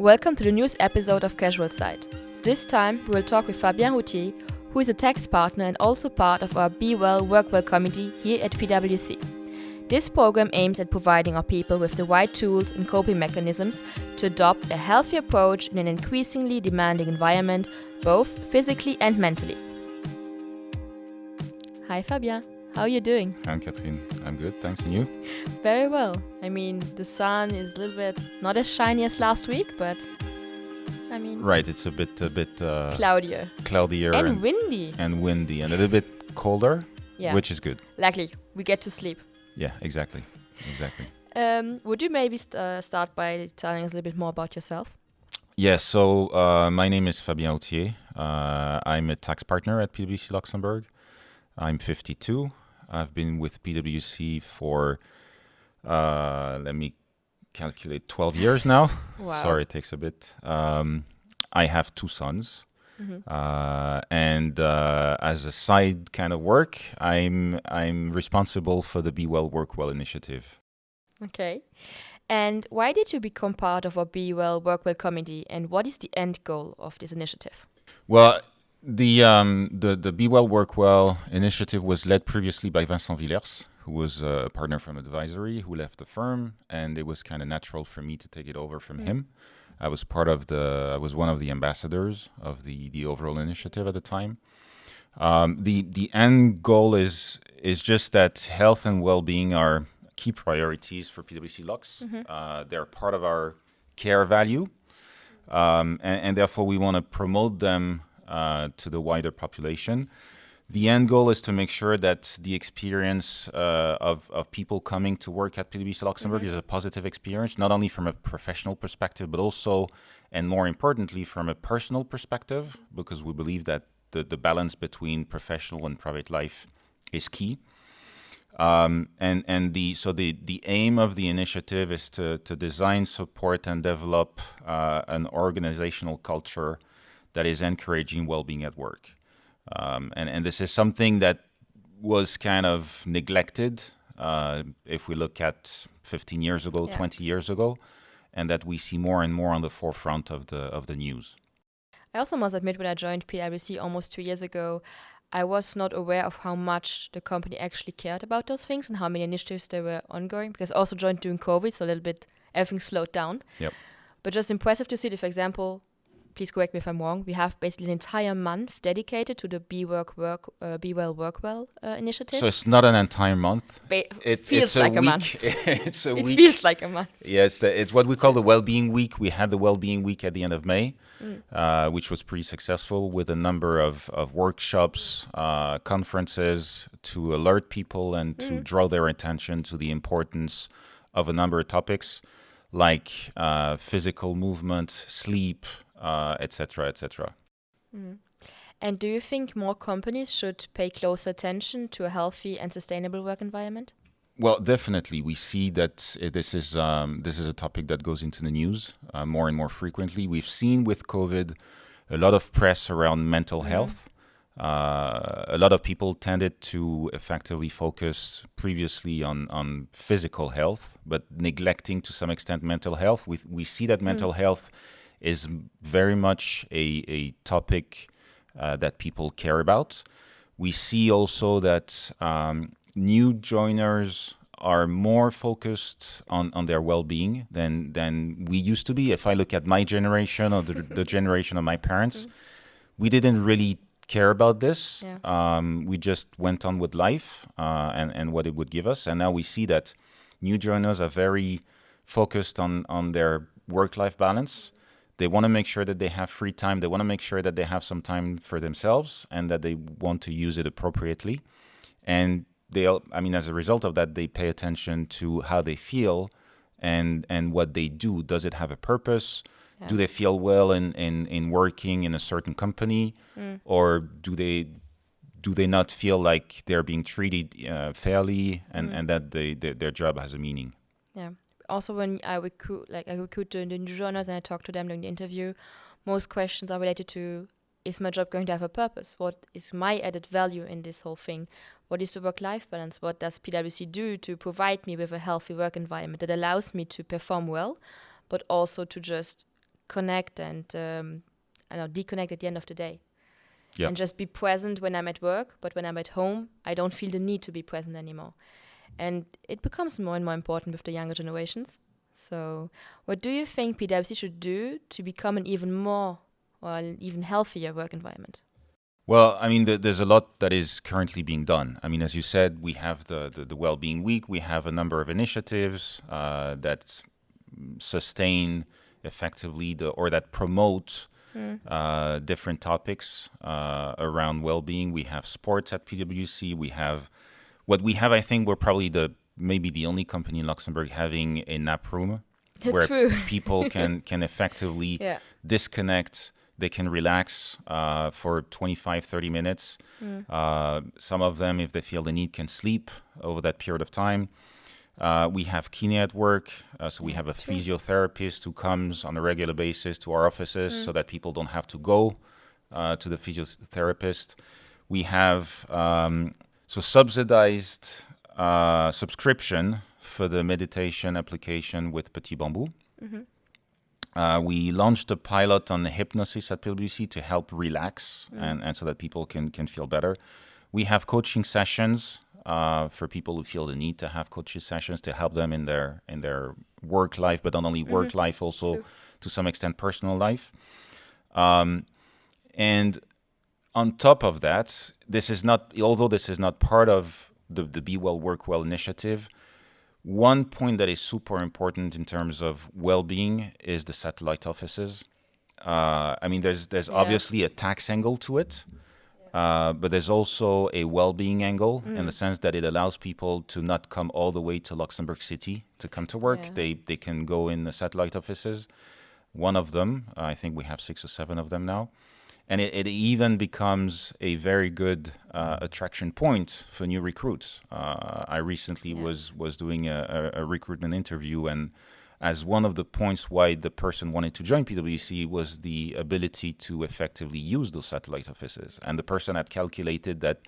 Welcome to the newest episode of Casual Side. This time we will talk with Fabien Hautier, who is a tax partner and also part of our Be Well, Work Well committee here at PwC. This program aims at providing our people with the right tools and coping mechanisms to adopt a healthy approach in an increasingly demanding environment, both physically and mentally. Hi Fabien, how are you doing? Hi Catherine, I'm good, thanks, and you? Very well. I mean, the sun is a little bit not as shiny as last week, but I mean... Right, it's a bit cloudier. And windy. And windy, and a little bit colder, which is good. Luckily, we get to sleep. Yeah, exactly. Would you maybe start by telling us a little bit more about yourself? Yes, so my name is Fabien Hautier. I'm a tax partner at PwC Luxembourg. I'm 52. I've been with PwC for, let me calculate, 12 years now. Wow. Sorry, it takes a bit. I have two sons. Mm-hmm. And as a side kind of work, I'm responsible for the Be Well, Work Well initiative. Okay. And why did you become part of our Be Well, Work Well committee, and what is the end goal of this initiative? Well, the Be Well, Work Well initiative was led previously by Vincent Villers, who was a partner from advisory, who left the firm, and it was kind of natural for me to take it over from him. I was one of the ambassadors of the overall initiative at the time. The end goal is just that health and well-being are key priorities for PwC Lux. Mm-hmm. They're part of our care value, and therefore we want to promote them to the wider population. The end goal is to make sure that the experience of people coming to work at PwC Luxembourg is a positive experience, not only from a professional perspective, but also, and more importantly, from a personal perspective, because we believe that the balance between professional and private life is key. The aim of the initiative is to design, support, and develop an organizational culture that is encouraging well-being at work. And this is something that was kind of neglected if we look at 15 years ago, 20 years ago, and that we see more and more on the forefront of the news. I also must admit, when I joined PwC almost 2 years ago, I was not aware of how much the company actually cared about those things and how many initiatives they were ongoing, because I also joined during COVID, so a little bit everything slowed down. Yep. But just impressive to see that, for example, please correct me if I'm wrong, we have basically an entire month dedicated to the Be Well, Work Well initiative. So it's not an entire month. It feels like a month. It's a week. It feels like a month. Yes, it's what we call the Wellbeing Week. We had the Wellbeing Week at the end of May, which was pretty successful, with a number of workshops, conferences to alert people and to draw their attention to the importance of a number of topics like physical movement, sleep, etc., etc. And do you think more companies should pay closer attention to a healthy and sustainable work environment? Well, definitely. We see that this is a topic that goes into the news more and more frequently. We've seen with COVID a lot of press around mental health. A lot of people tended to effectively focus previously on physical health, but neglecting to some extent mental health. We see that mental health is very much a topic that people care about. We see also that new joiners are more focused on their well-being than we used to be. If I look at my generation or the generation of my parents, we didn't really care about this. Yeah. We just went on with life and what it would give us. And now we see that new joiners are very focused on their work-life balance. They want to make sure that they have free time. They want to make sure that they have some time for themselves and that they want to use it appropriately. And as a result of that, they pay attention to how they feel and what they do. Does it have a purpose? Yeah. Do they feel well in working in a certain company? Or do they not feel like they're being treated fairly and that their job has a meaning? Yeah. Also, when I recruit the new joiners and I talk to them during the interview, most questions are related to, is my job going to have a purpose? What is my added value in this whole thing? What is the work-life balance? What does PwC do to provide me with a healthy work environment that allows me to perform well, but also to just connect and deconnect at the end of the day. Yeah. And just be present when I'm at work, but when I'm at home, I don't feel the need to be present anymore. And it becomes more and more important with the younger generations. So what do you think PwC should do to become an even more or an even healthier work environment? Well, I mean, there's a lot that is currently being done. I mean, as you said, we have the Wellbeing Week. We have a number of initiatives that sustain effectively or that promote different topics around well-being. We have sports at PwC. We have I think we're probably maybe the only company in Luxembourg having a nap room where people can effectively disconnect. They can relax for 25, 30 minutes. Some of them, if they feel the need, can sleep over that period of time. We have kine at work. So we have a physiotherapist who comes on a regular basis to our offices so that people don't have to go to the physiotherapist. We have subsidized subscription for the meditation application with Petit Bamboo. We launched a pilot on the hypnosis at PwC to help relax and so that people can feel better. We have coaching sessions for people who feel the need to have coaching sessions to help them in their work life, but not only work life, also to some extent personal life. And on top of that, although this is not part of the Be Well, Work Well initiative, one point that is super important in terms of well-being is the satellite offices. I mean, there's obviously a tax angle to it, but there's also a well-being angle in the sense that it allows people to not come all the way to Luxembourg City to come to work. They can go in the satellite offices. One of them, I think we have 6 or 7 of them now. And it even becomes a very good attraction point for new recruits. I recently was doing a recruitment interview, and as one of the points why the person wanted to join PwC was the ability to effectively use those satellite offices. And the person had calculated that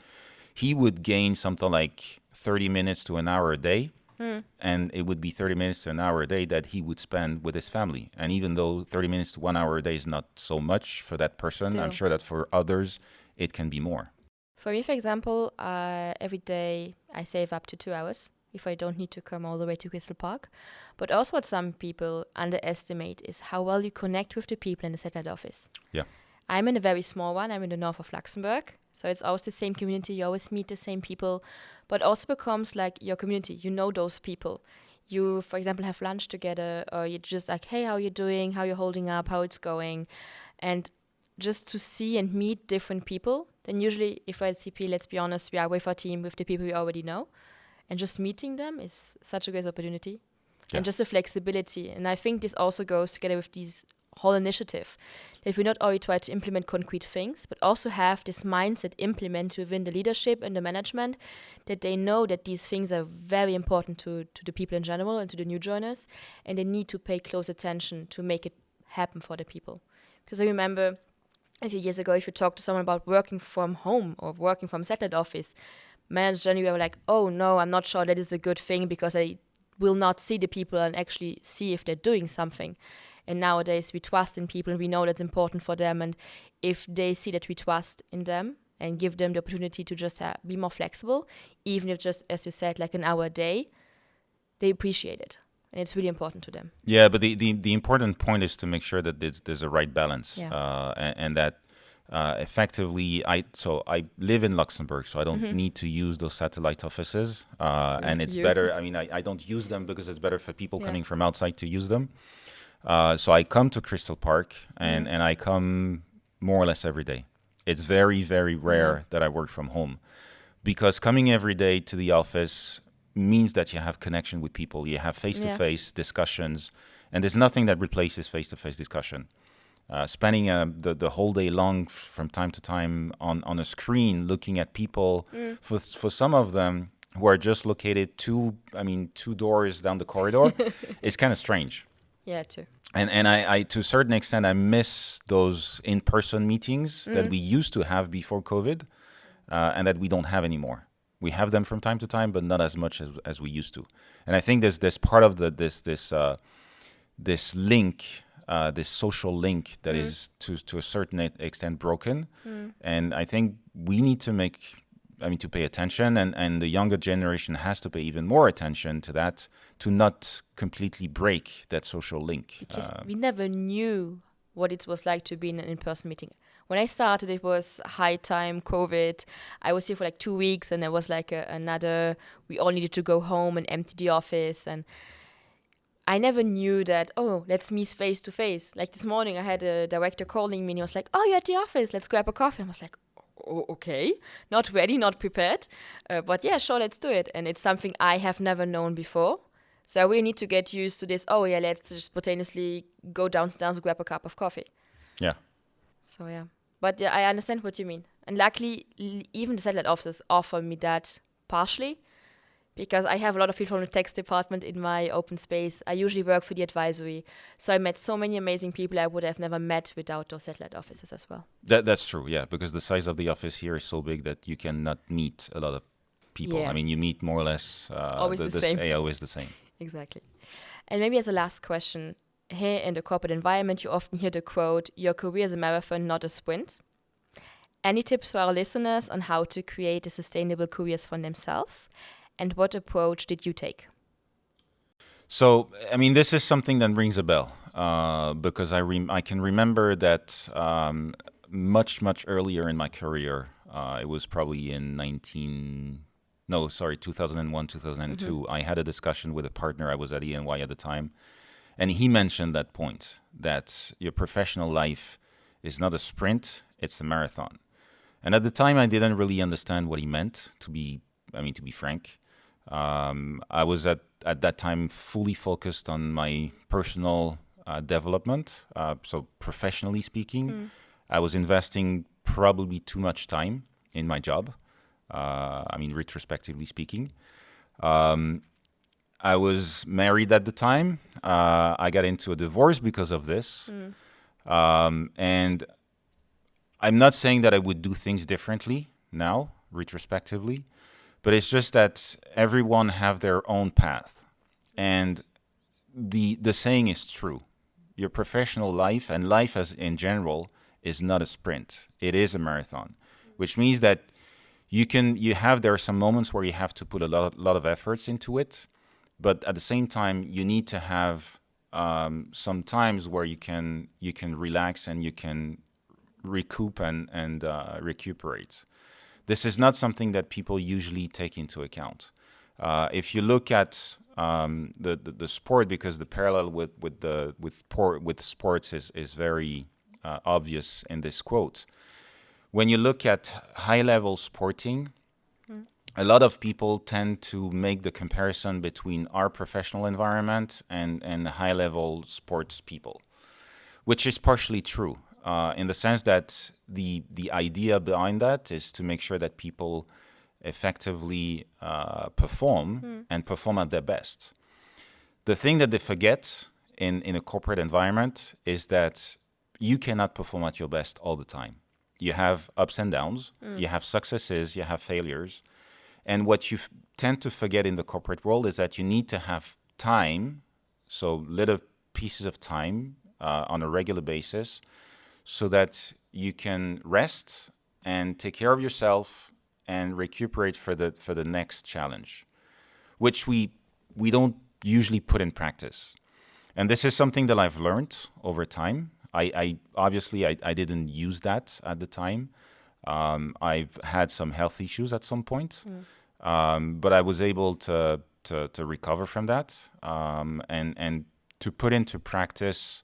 he would gain something like 30 minutes to an hour a day. And it would be 30 minutes to an hour a day that he would spend with his family. And even though 30 minutes to 1 hour a day is not so much for that person, I'm sure that for others, it can be more. For me, for example, every day I save up to 2 hours if I don't need to come all the way to Crystal Park. But also what some people underestimate is how well you connect with the people in the satellite office. Yeah. I'm in a very small one. I'm in the north of Luxembourg. So it's always the same community. You always meet the same people, but also becomes like your community. You know those people. You, for example, have lunch together, or you just like, hey, how are you doing? How are you holding up? How it's going? And just to see and meet different people. Then usually, if we're at CP, let's be honest, we are with our team, with the people we already know. And just meeting them is such a great opportunity. Yeah. And just the flexibility. And I think this also goes together with these whole initiative, that we not only try to implement concrete things, but also have this mindset implemented within the leadership and the management, that they know that these things are very important to the people in general and to the new joiners, and they need to pay close attention to make it happen for the people. Because I remember a few years ago, if you talk to someone about working from home or working from satellite office, managers generally were like, oh no, I'm not sure that is a good thing because I will not see the people and actually see if they're doing something. And nowadays we trust in people and we know that's important for them. And if they see that we trust in them and give them the opportunity to just be more flexible, even if just, as you said, like an hour a day, they appreciate it. And it's really important to them. Yeah, but the important point is to make sure that there's a right balance. And that effectively, I live in Luxembourg, so I don't need to use those satellite offices. And it's better. I mean, I don't use them because it's better for people coming from outside to use them. So I come to Crystal Park and I come more or less every day. It's very, very rare that I work from home, because coming every day to the office means that you have connection with people. You have face-to-face discussions, and there's nothing that replaces face-to-face discussion. Spending the whole day long from time to time on a screen looking at people, for some of them who are just located two doors down the corridor, it's kind of strange. Yeah, too. And I to a certain extent, I miss those in-person meetings that we used to have before COVID, and that we don't have anymore. We have them from time to time, but not as much as we used to. And I think there's part of this link this social link that is to a certain extent broken. And I think we need to to pay attention, and the younger generation has to pay even more attention to that, to not completely break that social link. Because we never knew what it was like to be in an in-person meeting. When I started, it was high time, COVID. I was here for like 2 weeks, and there was like we all needed to go home and empty the office. And I never knew that, let's meet face to face. Like this morning, I had a director calling me, and he was like, you're at the office, let's grab a coffee. I was like, okay, not ready, not prepared. But yeah, sure, let's do it. And it's something I have never known before. So I really need to get used to this. Let's just spontaneously go downstairs and grab a cup of coffee. Yeah. So yeah. But yeah, I understand what you mean. And luckily, even the satellite offices offer me that partially, because I have a lot of people from the text department in my open space. I usually work for the advisory. So I met so many amazing people I would have never met without those satellite offices as well. That's true, yeah, because the size of the office here is so big that you cannot meet a lot of people. Yeah. I mean, you meet more or less always the same. Always the same. Exactly. And maybe as a last question, here in the corporate environment, you often hear the quote, "Your career is a marathon, not a sprint." Any tips for our listeners on how to create a sustainable careers for themselves? And what approach did you take? So, I mean, this is something that rings a bell because I can remember that much earlier in my career, it was probably in 2001, 2002, I had a discussion with a partner. I was at EY at the time. And he mentioned that point, that your professional life is not a sprint, it's a marathon. And at the time, I didn't really understand what he meant, to be frank. I was at that time fully focused on my personal development. So professionally speaking, I was investing probably too much time in my job. Retrospectively speaking. I was married at the time. I got into a divorce because of this. And I'm not saying that I would do things differently now, retrospectively, but it's just that everyone have their own path. And the saying is true. Your professional life and life as in general is not a sprint. It is a marathon, which means that there are some moments where you have to put a lot of efforts into it, but at the same time, you need to have some times where you can relax and you can recoup and recuperate. This is not something that people usually take into account. If you look at the sport, because the parallel with sports is very obvious in this quote. When you look at high-level sporting, a lot of people tend to make the comparison between our professional environment and high-level sports people, which is partially true, in the sense that the idea behind that is to make sure that people effectively perform and perform at their best. The thing that they forget in a corporate environment is that you cannot perform at your best all the time. You have ups and downs, you have successes, you have failures. And what you tend to forget in the corporate world is that you need to have time, so little pieces of time on a regular basis, so that you can rest and take care of yourself and recuperate for the next challenge, which we don't usually put in practice. And this is something that I've learned over time. I obviously didn't use that at the time. I've had some health issues at some point, but I was able to recover from that and to put into practice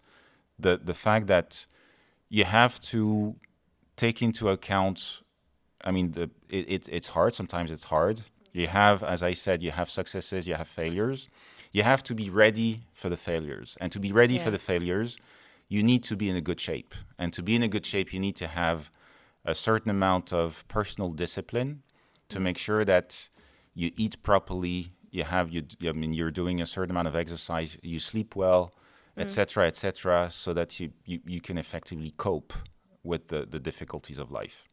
the fact that you have to take into account. I mean, it's hard. Sometimes it's hard. You have, as I said, you have successes, you have failures. You have to be ready for the failures, and to be ready for the failures, you need to be in a good shape. And to be in a good shape, you need to have a certain amount of personal discipline to make sure that you eat properly, you're doing a certain amount of exercise, you sleep well, etc., so that you can effectively cope with the difficulties of life.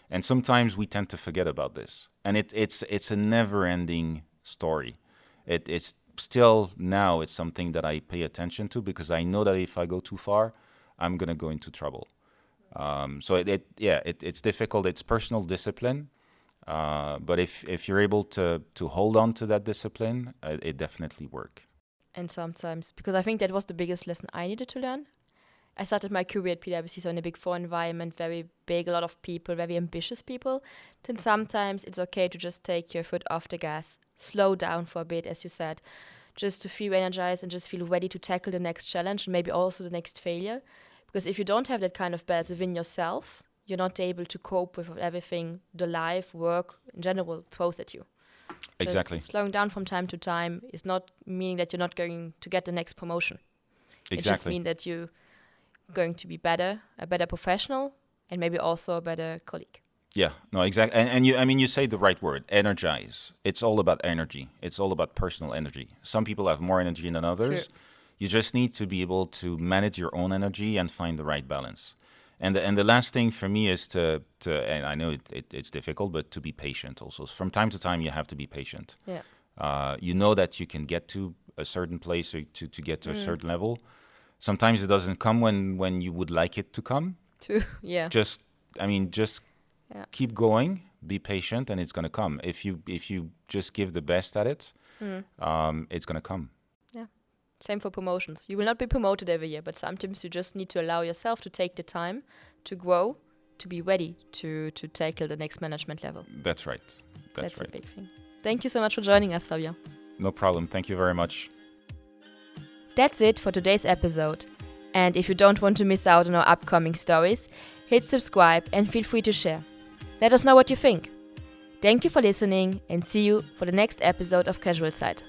And sometimes we tend to forget about this. And it's a never-ending story. It's still now it's something that I pay attention to, because I know that if I go too far, I'm going to go into trouble. So it's difficult. It's personal discipline. But if you're able to hold on to that discipline, it definitely works. And sometimes, because I think that was the biggest lesson I needed to learn. I started my career at PwC, so in a Big Four environment, very big, a lot of people, very ambitious people. Then sometimes it's okay to just take your foot off the gas, slow down for a bit, as you said, just to feel energized and just feel ready to tackle the next challenge and maybe also the next failure. Because if you don't have that kind of balance within yourself, you're not able to cope with everything the life, work, in general, throws at you. Exactly. Just slowing down from time to time is not meaning that you're not going to get the next promotion. Exactly. It just means that you're going to be better, a better professional, and maybe also a better colleague. Yeah, no, exactly. And you say the right word, energize. It's all about energy. It's all about personal energy. Some people have more energy than others. True. You just need to be able to manage your own energy and find the right balance. And the last thing for me is to and I know it's difficult, but to be patient also. From time to time, you have to be patient. Yeah. You know that you can get to a certain place or to get to a certain level. Sometimes it doesn't come when you would like it to come. True, yeah. Just keep going, be patient, and it's going to come. If you just give the best at it, it's going to come. Yeah. Same for promotions. You will not be promoted every year, but sometimes you just need to allow yourself to take the time to grow, to be ready to tackle the next management level. That's right. That's a big thing. Thank you so much for joining us, Fabien. No problem. Thank you very much. That's it for today's episode. And if you don't want to miss out on our upcoming stories, hit subscribe and feel free to share. Let us know what you think. Thank you for listening and see you for the next episode of Casual Side.